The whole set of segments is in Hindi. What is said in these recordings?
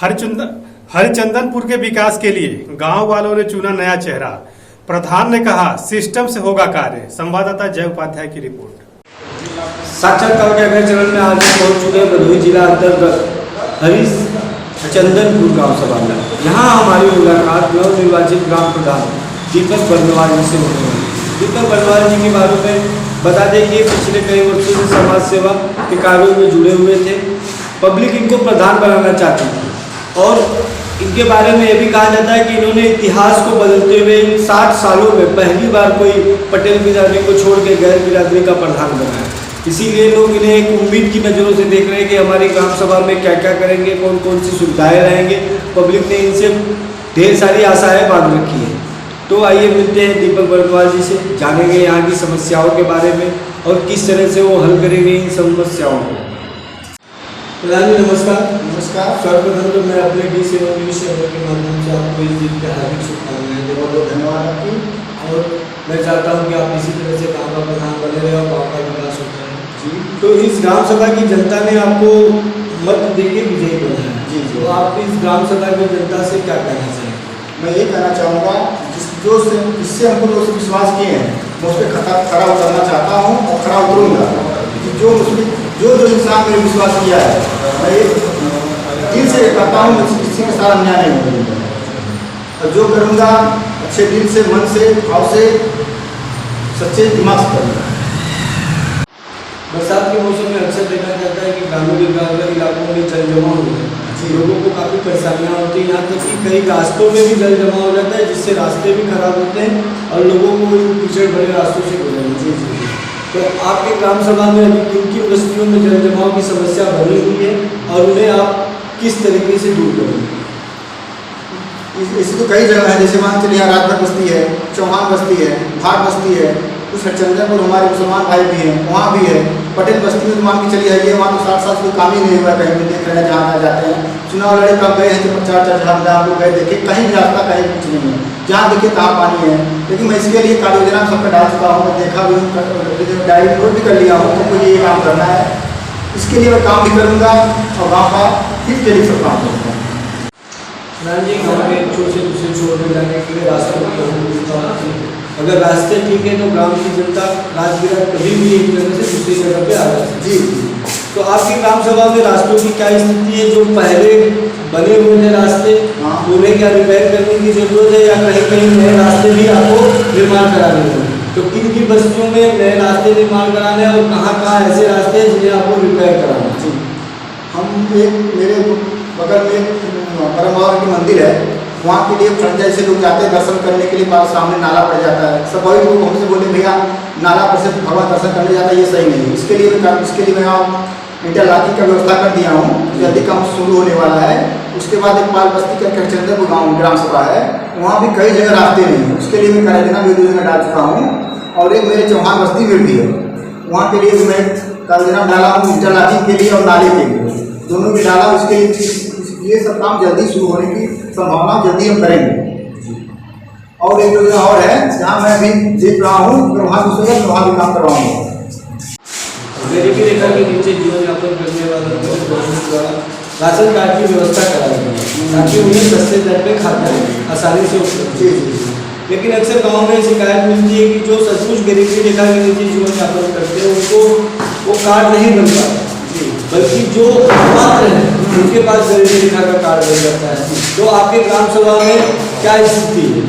हरिचंदनपुर के विकास के लिए गांव वालों ने चुना नया चेहरा। प्रधान ने कहा सिस्टम से होगा कार्य। संवाददाता जय उपाध्याय की रिपोर्ट। साक्षात्कार के अगले चरण में आज पहुंच चुके भदोही जिला अंतर्गत हरिचंदनपुर गांव सभा में। यहाँ हमारी मुलाकात नवनिर्वाचित ग्राम प्रधान दीपक बर्नवाल जी से होने वाली। दीपक बर्नवाल जी के बारे में बता दें कि पिछले कई वर्षों से समाज सेवा के कार्यों में जुड़े हुए थे। पब्लिक इनको प्रधान बनाना चाहती थी और इनके बारे में यह भी कहा जाता है कि इन्होंने इतिहास को बदलते हुए 60 सालों में पहली बार कोई पटेल बिरादरी को छोड़ के गैर बिरादरी का प्रधान बनाया। इसीलिए लोग इन्हें एक उम्मीद की नज़रों से देख रहे हैं कि हमारी ग्राम सभा में क्या क्या करेंगे, कौन कौन सी सुविधाएं रहेंगे। पब्लिक ने इनसे ढेर सारी आशाएं बांध रखी है। तो आइए मिलते हैं दीपक बर्नवाल जी से, जानेंगे यहाँ की समस्याओं के बारे में और किस तरह से वो हल करेंगे इन समस्याओं को। प्रधान जी नमस्कार। नमस्कार। सर्वप्रथम तो मैं अपने डी सेवा न्यूज़ चैनल के माध्यम से आपको इस दिन के हार्दिक शुभकामनाएं देता हूँ। धन्यवाद आपकी। और मैं चाहता हूँ कि आप इसी तरह से गाँव का प्रधान बने रहे और गाँव का विकास होता रहे। जी। तो इस ग्राम सभा की जनता ने आपको मत देके विजयी बनाया। जी। तो आप इस ग्राम सभा की जनता से क्या कहना चाहेंगे? मैं ये कहना चाहूँगा जिससे हमको लोग विश्वास किए हैं मैं उस पर खरा उतरना चाहता हूँ और खरा उतरूँगा। जो इंसान मेरे विश्वास किया है मैं ये दिल से करता हूँ, किसी के साथ अन्याय नहीं करूँगा और जो करूँगा अच्छे दिल से, मन से, भाव से, सच्चे दिमाग से करूँगा। बरसात के मौसम में अक्सर देखा जाता है कि ग्रामीण इलाकों में जल जमाव होता है। लोगों को काफ़ी परेशानियाँ होती हैं, यहाँ तक कि कई रास्तों में भी जल जमा हो जाता है जिससे रास्ते भी खराब होते हैं और लोगों को कीचड़ भरे रास्तों से गुजरना। तो आपके ग्राम सभा में अभी किन किन बस्तियों में जल जमाव की समस्या बनी हुई है और उन्हें आप किस तरीके से दूर करेंगे? इसकी तो कई जगह है, जैसे मान चलिए राजभर बस्ती है, चौहान बस्ती है, भाट बस्ती है, कुछ हरिचंदनपुर हमारे मुसलमान भाई भी हैं वहाँ भी है। पटेल बस्ती में तो मान के चलिए आइए, वहाँ तो 60 साल कोई काम ही नहीं हुआ। कहीं भी देख रहे हैं जहाँ जाते हैं, चुनाव लड़े कब गए हैं, तो 4 धाम लोग गए देखे, कहीं भी रास्ता कहीं कुछ नहीं है, जहाँ देखिए तहाँ पानी है। लेकिन मैं इसके लिए कार्य योजना सबका डाल चुका हूँ, मैं देखा भी हूँ, डायरी नोट भी कर लिया हूँ। तो मुझे ये काम करना है, इसके लिए मैं काम भी करूँगा और गाँव का फिर के लिए सब काम करूँगा। जी गाँव के एक छोर से दूसरे छोर में जाने के लिए रास्ते अगर रास्ते ठीक है तो गांव की जनता राजगिरा कभी भी एक जगह से दूसरी जगह पे आ जाती है। जी। तो आपकी ग्राम सभा में रास्तों की क्या स्थिति है? जो पहले बने हुए हैं रास्ते उन्हें क्या रिपेयर करने की जरूरत है या कहीं कहीं नए रास्ते भी आपको निर्माण कराने हैं? तो किन किन बस्तियों में नए रास्ते निर्माण कराने और कहाँ कहाँ ऐसे रास्ते हैं जिन्हें आपको रिपेयर कराना? जी, हम एक मेरे बगल में परमवार की मंदिर है, वहाँ के लिए फ्रंट जैसे लोग जाते हैं दर्शन करने के लिए, पास सामने नाला पड़ जाता है। सब वही लोग हमसे बोले भैया नाला पर से भगवान दर्शन करने जाता है, ये सही नहीं है। इसके लिए मैं इंटरलॉकिंग का व्यवस्था कर दिया हूँ, जल्दी काम शुरू होने वाला है। उसके बाद एक पाल बस्ती का हरिचंदनपुर गाँव ग्राम सभा है, वहाँ भी कई जगह रास्ते नहीं है। उसके लिए मैं कार्य योजना में डाल चुका हूँ और एक मेरे चौहान बस्ती में भी है, वहाँ के लिए भी मैं कार्य योजना डाला हूँ इंटरलॉकिंग के लिए और नाले के लिए, दोनों भी डाला। उसके ये सब काम जल्दी शुरू होने की संभावना जल्दी हम करेंगे। और एक योजना और है जहाँ मैं अभी देख रहा हूँ, वहाँ दूसरे वहाँ भी काम करवाऊँगा। गरीबी रेखा के नीचे जीवन यापन करने वालों को द्वारा राशन कार्ड की व्यवस्था कराई ताकि उन्हें सस्ते दर पे खाद्यान्न आसानी से उपलब्ध। लेकिन अक्सर गाँव में शिकायत मिलती है कि जो सचमुच गरीबी रेखा के नीचे जीवन यापन करते हैं उनको वो कार्ड नहीं बन पाता, बल्कि जो पात्र हैं उनके पास गरीबी रेखा का कार्ड बन जाता है। तो आपके ग्राम सभा में क्या स्थिति है?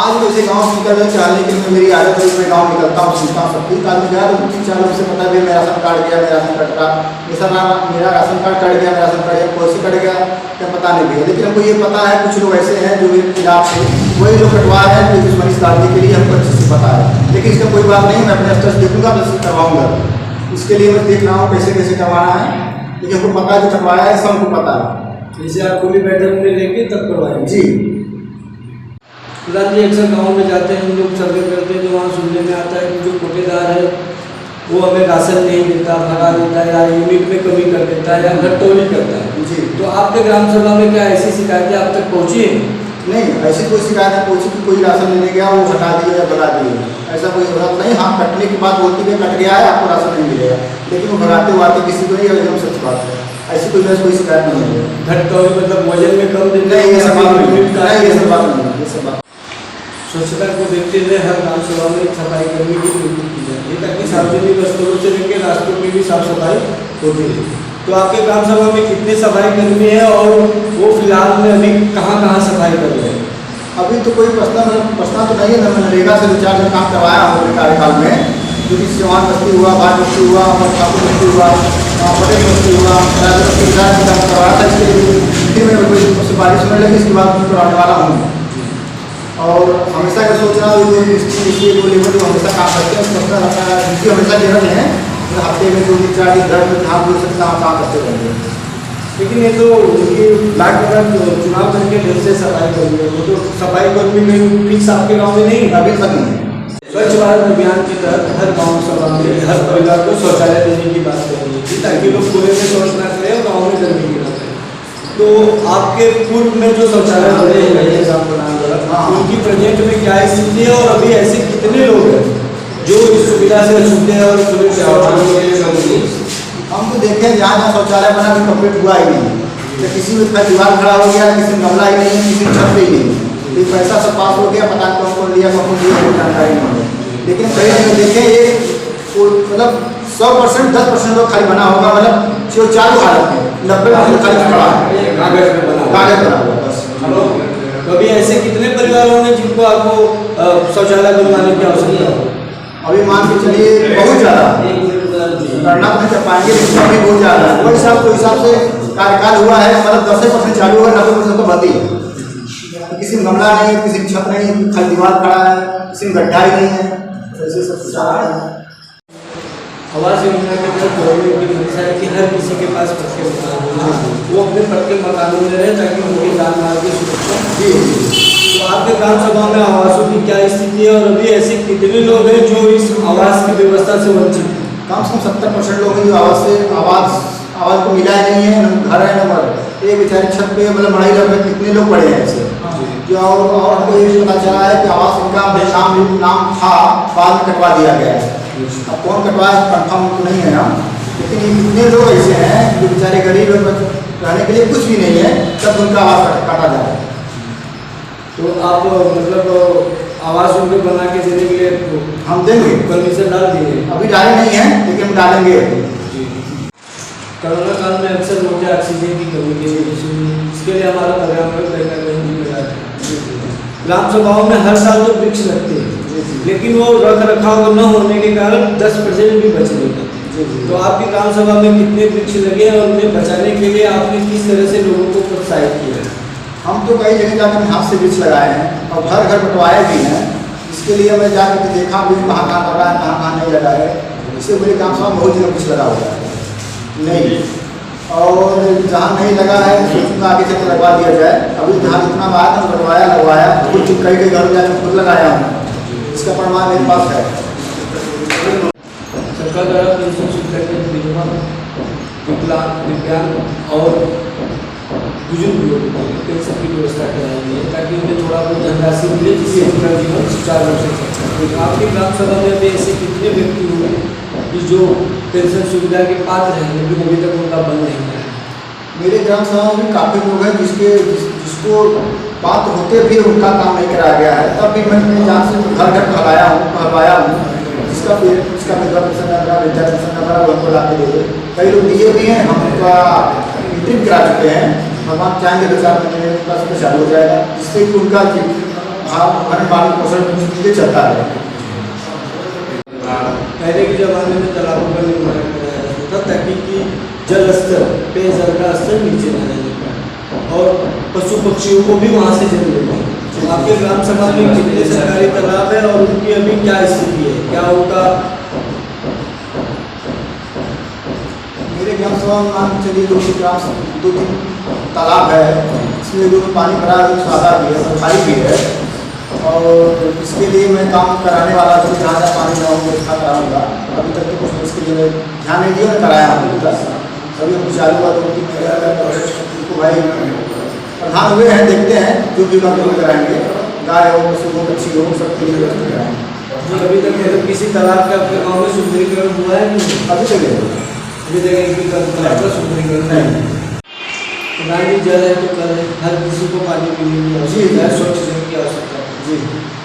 आज वैसे गाँव निकलना चाहने के लिए मेरी आदत है, मैं गाँव निकलता हूँ, सुनता हूँ सबकी आदमी गया तो 3-4 लोग से पता भी मेरा राशन कार्ड गया, मेरा राशन कार्ड का मेरा राशन कार्ड कट गया, मेरा राशन कार्ड कैसे कट गया क्या पता नहीं भी। लेकिन हमको ये पता है कुछ लोग ऐसे हैं जो मेरे खिलाफ से वही लोग कटवा रहे हैं, कोई दुश्मनी डालने के लिए हमको अच्छे से पता है। लेकिन इसका कोई बात नहीं, मैं अपने स्तर देखूँगा, बस करवाऊँगा। इसके लिए मैं देख रहा हूँ कैसे कैसे करवाना है, लेकिन हमको पता है जो कटवाया है सबको पता है। जैसे आप खुली बैठक में लेंगे तब करवाएंगे? जी। प्रधान जी अक्सर गाँव में जाते हैं, हम लोग सर्वे करते हैं तो वहाँ सुनने में आता है कि जो कोटेदार है वो हमें राशन नहीं देता, भगा देता है या यूनिट में कमी कर देता है या घटतौली करता है। जी। तो आपके ग्राम सभा में क्या ऐसी शिकायतें आप तक पहुँची हैं? नहीं, ऐसी कोई शिकायत नहीं पहुँची कि कोई राशन लेने गया वो हटा दिया या भगा दिया, ऐसा कोई बात नहीं। हाँ, कटने की बात बोलती है कट गया है आपको राशन नहीं मिलेगा, लेकिन वो भगाते हुए किसी को नहीं, एकदम सच बात है। ऐसी कोई शिकायत नहीं है। घट का मतलब वजन में कम देते नहीं, ये सब बात नहीं यूनिट का है, ये सब बात नहीं है, ये सब बात। स्वच्छता को देखते हुए हर ग्राम सभा में सफाई कर्मी की नियुक्ति की जाती है ताकि सार्वजनिक स्थलों से लेकर रास्तों में भी साफ सफाई होती है। तो आपके ग्राम सभा में कितने सफाई कर्मी हैं और वो फिलहाल में अभी कहाँ सफाई कर रहे हैं? अभी तो कोई प्रश्न तो नहीं है। मैं मनरेगा से 2-4 दिन काम करवाया हूँ अपने कार्यकाल में, जो कि चौहान बस्ती हुआ, भाट बस्ती हुआ, ठाकुर बस्ती हुआ, पटेल बस्ती हुआ, राजू बस्ती काम करवाया था। इसके लिए फिर मैं कोई सिफारिश सुनने लगी, इसके बाद करवाने वाला हूँ। और हमेशा का सोच रहा हूँ जो मिस्त्री वो लेबर जो हमेशा काम करते हैं उसका अपना ड्यूटी हमेशा दे रहे हैं, हफ्ते में 2-4 दिन घर में जहाँ दूर सकता हम काम करते रहेंगे। लेकिन ये तो उनकी लाख चुनाव करके ढेर से सफाई कर्मी वो तो सफाई कर्मी में फिक्स आपके गाँव में नहीं अभी तक नहीं है। स्वच्छ भारत अभियान के तहत हर गाँव सभा में हर परिवार को शौचालय देने की बात कर रही थी ताकि लोग खुले में शौच ना करें और गाँव में गंदगी ना करें। तो आपके पूर्व में जो शौचालय बने हैं ग्राम प्रधान द्वारा उनकी प्रोजेक्ट में क्या स्थिति है और अभी ऐसे कितने लोग हैं जो इस सुविधा से छूटे हैं और खुले शौचालय? हम तो देखें जहाँ जहाँ शौचालय बना भी कंप्लीट हुआ ही नहीं, तो किसी में दीवार खड़ा हो गया, किसी में गमला ही नहीं है, किसी में छत ही नहीं है। तो पैसा सब पास हो गया, पता नहीं कौन लिया कोई जानकारी नहीं है। लेकिन कहीं जगह देखें ये मतलब 100% 10% लोग खाली बना होगा, मतलब जो चालू हालत में 90% खाली पड़ा है, कागज बना हुआ बस। कभी ऐसे कितने परिवार होंगे जिनको आपको शौचालय बनवाने की आवश्यकता हो? अभी मान के चलिए बहुत ज़्यादा गणना नहीं कर पाएंगे, लेकिन अभी बहुत ज़्यादा है। वो हिसाब से कार्यकाल हुआ है, मतलब 10% चालू हुआ, 90% तो बंद ही है। किसी में गमला नहीं है, किसी में छत नहीं है, खाली दीवार खड़ा है, किसी में गड्ढा ही नहीं है, ऐसे सब। आवास योजना के तहत गवर्नमेंट की मंशा है कि हर किसी के पास पक्के मकान होना चाहिए, वो अपने पक्के मकानों में रहे ताकि उनके जान माल की सुरक्षा। तो आपके ग्राम सभा में आवासों की क्या स्थिति है और अभी ऐसे कितने लोग हैं जो इस आवास की व्यवस्था से वंचित हैं? कम से कम 70% लोग हैं जो आवाज़ को मिला ही नहीं है, घर है नंबर एक बेचारे छत पे मतलब मढ़ाई लग रहे कितने लोग पड़े हैं ऐसे जो। और हमको ये पता चला है कि आवास इनका नाम था, बाद में कटवा दिया गया है। अब कौन कटवाया कंफर्म तो नहीं है हम, लेकिन ये कितने लोग ऐसे हैं जो बेचारे गरीब रहने के लिए कुछ भी नहीं है, तब उनका आवास काटा जा रहा है। तो आप मतलब आवास उनको बना के देने के लिए हम देंगे, परमिशन डाल दिए? अभी डाले नहीं है लेकिन हम डालेंगे। कोरोना काल में अक्सर लोग ऑक्सीजन की कमी के लिए इसके लिए हमारा पर्यावरण कहीं ना कहीं जिम्मेदार है। ग्राम सभाओं में हर साल तो वृक्ष लगते हैं, लेकिन वो रख रखाव न होने के कारण 10% भी बच नहीं पाते। तो आपकी ग्राम सभा में कितने वृक्ष लगे और उन्हें बचाने के लिए आपने किस तरह से लोगों को प्रोत्साहित किया है? हम तो कई जगह जाकर हाथ से वृक्ष लगाए हैं और घर घर बंटवाए भी हैं। इसके लिए मैं जाकर के देखा भी कहाँ कहाँ लगा है, कहाँ कहाँ नहीं लगा है। इससे मेरे ग्राम सभा में बहुत जगह वृक्ष लगा हुआ है नहीं, और जहाँ नहीं लगा है उसमें आगे से लगवा दिया जाए। अभी जहाँ जितना आया था लगवाया खुद कई कई घर जाकर खुद लगाया हूँ, इसका प्रमाण मेरे पास है। सरकार द्वारा पेंशन सुविधा के विधवा, विकलांग, दिव्यांग और बुजुर्ग लोगों को पेंशन की व्यवस्था कराई गई है ताकि उन्हें थोड़ा बहुत धनराशि मिले जिससे उनका जीवन सुचारू हो सके। तो आपकी ग्राम सभा में अभी ऐसे कितने व्यक्ति होंगे कि जो पेंशन सुविधा के पात्र हैं लेकिन अभी तक उनका बन नहीं है? मेरे ग्राम सभा में काफ़ी लोग हैं जिसको पात्र होते भी उनका काम नहीं कराया गया है, तब भी मैं जहाँ से घर घर कहलाया हूँ जिसका विधवा पेंशन नंबर, वृद्धा पेंशन नंबर वो हमको ला के दे दे। कई लोग दिए भी हैं, हम उनका इंटरव्यू करा चुके हैं। भगवान चाहेंगे 2-4 महीने में उनका सब चालू हो जाएगा, जिससे कि उनका भरण पालन पोषण चलता है। पहले के ज़माने में तालाबों का निर्माण कराया जाता था ताकि कि जल स्तर, पेयजल का स्तर नीचे न जाए और पशु पक्षियों को भी वहाँ से जल मिले। आपके ग्राम सभा में कितने सरकारी तालाब है और उनकी अभी क्या स्थिति है? क्या उनका मेरे ग्राम सभा में मान चलिए 2-3 तालाब है, इसमें जो पानी भरा है सादा भी है, खाली भी है। और इसके लिए मैं काम कराने वाला हूँ, जहाँ जहाँ पानी ना होंगे उसका कराऊँगा। अभी तक तो कुछ इसके लिए ध्यान नहीं दिया, कराया हूँ बस। अभी हम चालू हुआ 2-3 भाई प्रधान हुए हैं, देखते हैं जो भी काम जरूर कराएंगे। गाय हो, पशु हो, पक्षी हो, सबके लिए व्यवस्था कराएंगे। अभी तक किसी तालाब का आपके गाँव में सुंदरीकरण हुआ है? अभी तक ये जगह की कल्पना सुंदरीकरण नहीं। प्रधान जी, जल है तो कल है, हर किसी को पानी पीने की आवश्यकता है, स्वच्छ जल की आवश्यकता है जी।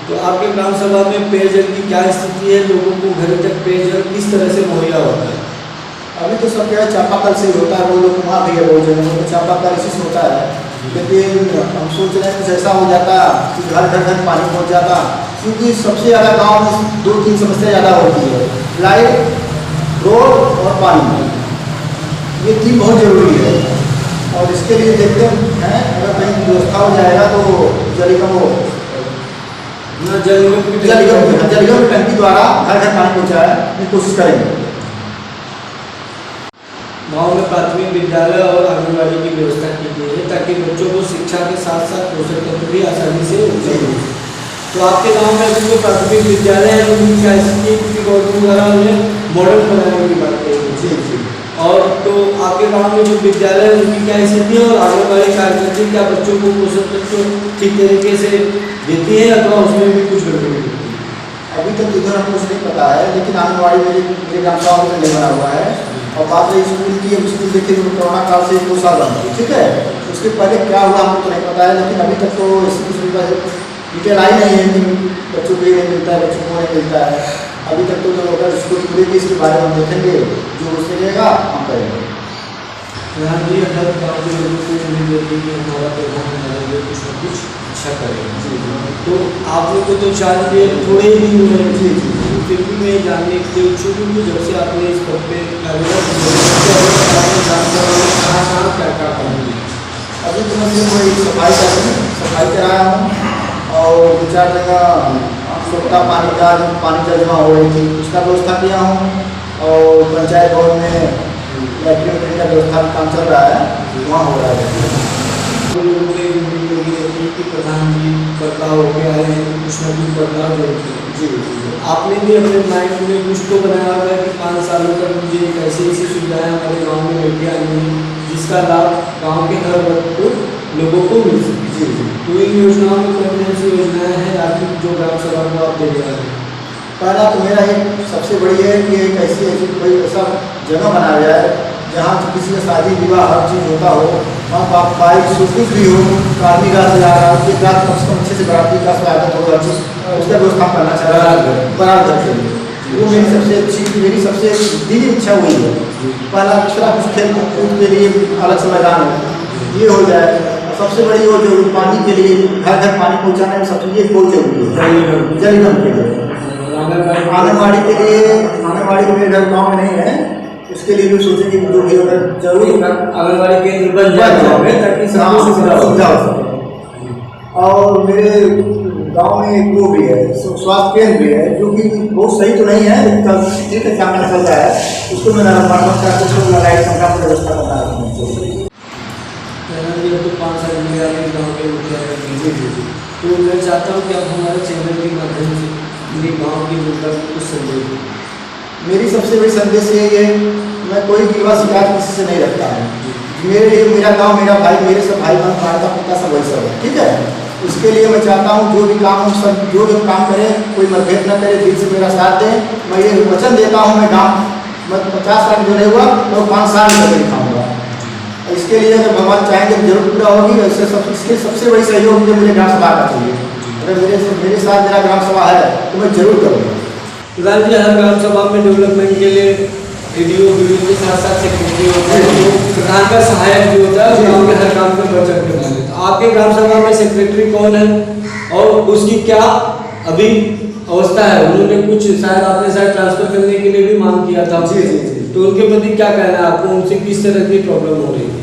तो आपके ग्राम सभा में पेयजल की क्या स्थिति है? लोगों को घर तक पेयजल किस तरह से मुहैया होता है? अभी तो सब क्या है, चापाकल से ही होता है, वो लोग वहाँ भी है बहुत जगह तो चापाकल इसी से होता है। लेकिन हम सोच रहे हैं कुछ ऐसा हो जाता कि घर घर तक पानी पहुँच जाता, क्योंकि सबसे ज़्यादा गाँव में 2-3 समस्या ज़्यादा होती है, लाइट, रोड और पानी। ये 3 बहुत ज़रूरी है और इसके लिए देखते हैं अगर कहीं व्यवस्था हो जाएगा तो जल निगम जल की टंकी द्वारा घर घर पानी पहुँचाने की कोशिश करेंगे। गाँव में प्राथमिक विद्यालय और आंगनबाड़ी की व्यवस्था की गई है ताकि बच्चों को शिक्षा के साथ साथ पोषक तत्व भी आसानी से उपलब्ध हो। तो आपके गांव में अभी जो प्राथमिक विद्यालय है उनकी क्या स्थिति है? क्योंकि गवर्नमेंट द्वारा उन्हें मॉडल बनाने की बात कही जी जी। और तो आपके गांव में जो विद्यालय है उनकी क्या स्थिति है और आंगनबाड़ी कार्यकर्ता क्या बच्चों को पोषक तत्व ठीक तरीके से देती है अथवा उसमें भी कुछ गड़बड़ी होती है? अभी तक इधर हमको कुछ नहीं पता है, लेकिन आंगनबाड़ी मेरे ग्राम सभा में नहीं बना हुआ है। और बात रही स्कूल की, अब स्कूल देखिए तो कोरोना काल से 2 साल बंद हुई, ठीक है। उसके पहले क्या हुआ हमको तो नहीं पता है, लेकिन अभी तक तो ऐसी कुछ डिटेल आई नहीं है कि बच्चों को ये नहीं मिलता है, बच्चों को नहीं मिलता है। अभी तक तो जो अगर स्कूल खुलेगी इसके बारे में हम देखेंगे, जो उससे रहेगा हम करेंगे। प्रधान जी, हर गाँव के लोगों को उम्मीद रहती है कि हमारा प्रधान नरेंद्र कुछ न कुछ अच्छा करेगा। जी जी। तो आप लोग को तो चाहिए थोड़े ही दिन हुए जी जी। फिर भी मैं जानने के लिए इच्छुक हूँ कि जब से आपने इस पद पे कार्यरत कहाँ क्या क्या काम किया? अभी तो मैं सिर्फ वही सफाई कराया हूँ और 2-4 जगह सोखता पानी का जमा हो रही थी उसका व्यवस्था किया हूँ और पंचायत भवन में लैट्रिन का व्यवस्था काम चल रहा है, वहाँ हो रहा है। तो लोगों की उम्मीद लगी रहती है कि प्रधान जी बदलाव होके आए हैं तो कुछ न कुछ बदलाव जरूर करें। जी जी। आपने भी अपने माइंड में कुछ तो बनाया हुआ है कि 5 सालों तक मुझे एक ऐसी सुविधाएं हमारे गांव में लेके आनी है जिसका लाभ गांव के हर वर्ग को लोगों को मिल सके। जी जी। तो इन योजनाओं में कौन कौन सी योजनाएं हैं आपकी जो ग्राम सभा को आप दे रहे हैं? पहला तो मेरा एक सबसे बड़ी है कि एक ऐसी कोई ऐसा जगह बनाया जाए जहाँ किसी का शादी विवाह हर चीज़ होता हो, वहाँ बाइक शूटिंग भी हो, आदमी का से जा रहा है उसके बाद कम से कम अच्छे से बराती का स्वागत हो, हर चीज़ उसका व्यवस्था करना चाह रहा है बारात घर के लिए। वो मेरी सबसे दिली इच्छा हुई है। पहला दूसरा कुछ खेल कूद के लिए अलग से मैदान हो, ये हो जाए। सबसे बड़ी वो जो पानी के लिए घर घर पानी पहुँचाने में सबसे ये बहुत जरूरी है जल निगम के लिए। आंगनबाड़ी के लिए आंगनबाड़ी मेरे घर गाँव में नहीं है, उसके लिए भी सोचेंगे जो भी अगर जरूरी आंगनबाड़ी केंद्र बन जाए ताकि सबको सुविधा हो सके। और मेरे गांव में एक वो भी है स्वास्थ्य केंद्र भी है जो कि बहुत सही तो नहीं है लेकिन ठीक है काम चल रहा है, उसको मैं मरम्मत करके उसको लाइट संख्या की व्यवस्था करना है। तो 5 साल गाँव के मुखिया जी जी जी। तो मैं चाहता हूँ कि आप हमारे चैनल के माध्यम से मेरे गाँव की जनता को कुछ संदेश दें। मेरी सबसे बड़ी संदेश ये है, मैं कोई गिरवा शिकायत किसी से नहीं रखता हूँ। मेरे लिए मेरा गांव मेरा भाई, मेरे सब भाई बहन माता पिता सब वही सब है, ठीक है। उसके लिए मैं चाहता हूँ जो भी काम हो सब जो भी काम करे कोई मतभेद न करे, दिल से मेरा साथ दे। मैं ये वचन देता हूँ मैं गाँव मैं 50 साल जो नहीं हुआ तो 5 साल में दिखाऊँगा। इसके लिए अगर भगवान चाहेंगे जरूर पूरा होगी। वैसे इसके सबसे बड़ी सहयोग मुझे ग्राम सभा का चाहिए। अगर मेरे साथ मेरा ग्राम सभा है तो मैं जरूर करूँगा। प्रधान जी, हर ग्राम सभा में डेवलपमेंट के लिए वीडियो के साथ साथ सेक्रेटरी होता है, तो प्रधान का सहायक भी होता है गाँव के हर काम में बढ़ चढ़ के माने। तो आपके ग्राम सभा में सेक्रेटरी कौन है और उसकी क्या अभी अवस्था है? उन्होंने कुछ शायद आपने ट्रांसफर करने के लिए भी मांग किया था। जी जी जी। तो उनके प्रति क्या कहना है आपको? उनसे किस तरह की प्रॉब्लम हो रही है?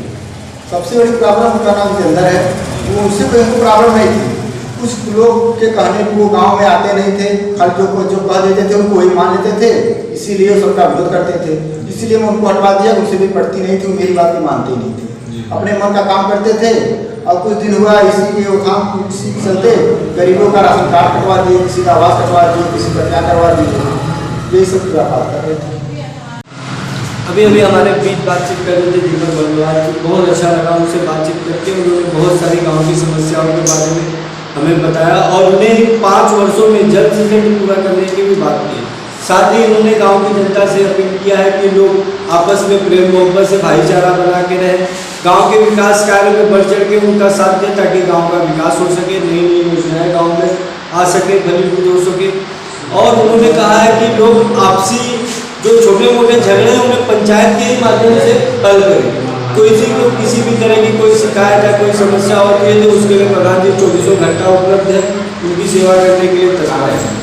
सबसे बड़ी प्रॉब्लम उनका नाम के अंदर है, वो उनसे कोई प्रॉब्लम नहीं थी। कुछ लोग के कहने को वो गांव में आते नहीं थे, खाली जो कह देते थे उनको वही मान लेते थे, इसीलिए सबका विरोध करते थे। इसीलिए मैं उनको हटवा दिया, उनसे भी पड़ती नहीं थी, मेरी बात भी मानते नहीं थे, अपने मन का काम करते थे। और कुछ दिन हुआ इसी के चलते गरीबों का राशन कार्ड कटवा दिए, किसी का आवास कटवा दिए, किसी का क्या करवा दिए, यही सब पूरा बात कर रहे थे। अभी हमारे बीच बातचीत कर रहे थे दीपक बलवार जी, बहुत अच्छा लगा उनसे बातचीत करके। उन्होंने बहुत सारी गाँव की समस्याओं के बारे में हमें बताया और उन्हें 5 वर्षों में जल्द से जल्द पूरा करने की भी बात की। साथ ही उन्होंने गांव की जनता से अपील किया है कि लोग आपस में प्रेम मोहब्बत से भाईचारा बना के रहें, गांव के विकास कार्य में बढ़ चढ़ के उनका साथ दें ताकि गांव का विकास हो सके, नई नई योजनाएं गांव में आ सके, फलीभूत हो सके। और उन्होंने कहा है कि लोग आपसी जो छोटे मोटे झगड़े हैं उन्हें पंचायत के ही माध्यम से हल करें। किसी को किसी भी तरह की कोई शिकायत या कोई समस्या होती है तो उसके लिए प्रधान जी 24 घंटा उपलब्ध है, उनकी सेवा करने के लिए तैयार है।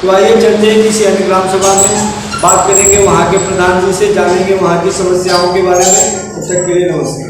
तो आइए चलते हैं किसी अन्य ग्राम सभा में, बात करेंगे वहाँ के प्रधान जी से, जानेंगे वहाँ की समस्याओं के बारे में। तब तक के लिए नमस्कार।